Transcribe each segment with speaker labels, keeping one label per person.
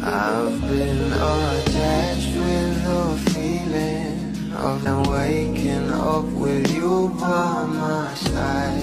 Speaker 1: I've been attached with the feeling of them waking up with you by my side.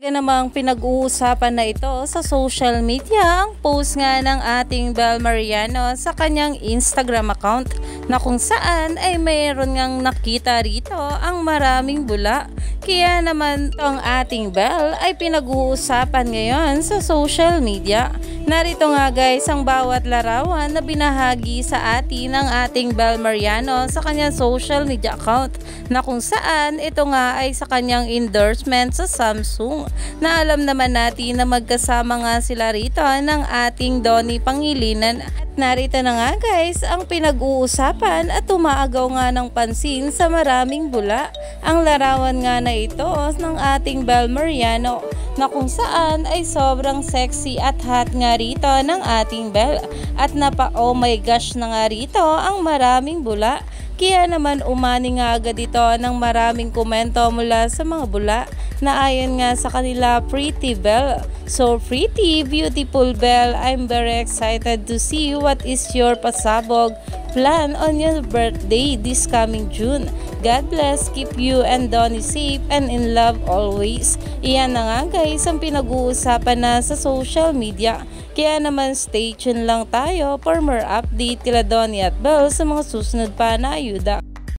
Speaker 2: Namang pinag-uusapan na ito sa social media ang post nga ng ating Bel Mariano sa kanyang Instagram account na kung saan ay mayroon ngang nakita rito ang maraming bula. Kaya naman ang ating Bel ay pinag-uusapan ngayon sa social media. Narito nga guys ang bawat larawan na binahagi sa atin ng ating Bel Mariano sa kanyang social media account na kung saan ito nga ay sa kanyang endorsement sa Samsung na alam naman natin na magkasama nga sila rito ng ating Donnie Pangilinan. At narito na nga guys ang pinag-uusapan at umaagaw nga ng pansin sa maraming bula ang larawan nga na ito ng ating Bel Mariano na kung saan ay sobrang sexy at hot nga rito ng ating Bel at oh my gosh na nga rito ang maraming bula. Kaya naman umani nga agad ito ng maraming komento mula sa mga bula na ayon nga sa kanila, pretty Bel. So pretty, beautiful Bel, I'm very excited to see what is your pasabog plan on your birthday this coming June. God bless, keep you and Donnie safe and in love always. Iyan na nga guys ang pinag-uusapan na sa social media. Kaya naman stay tuned lang tayo for more update kila Donnie at Bel sa mga susunod pa na ayuda.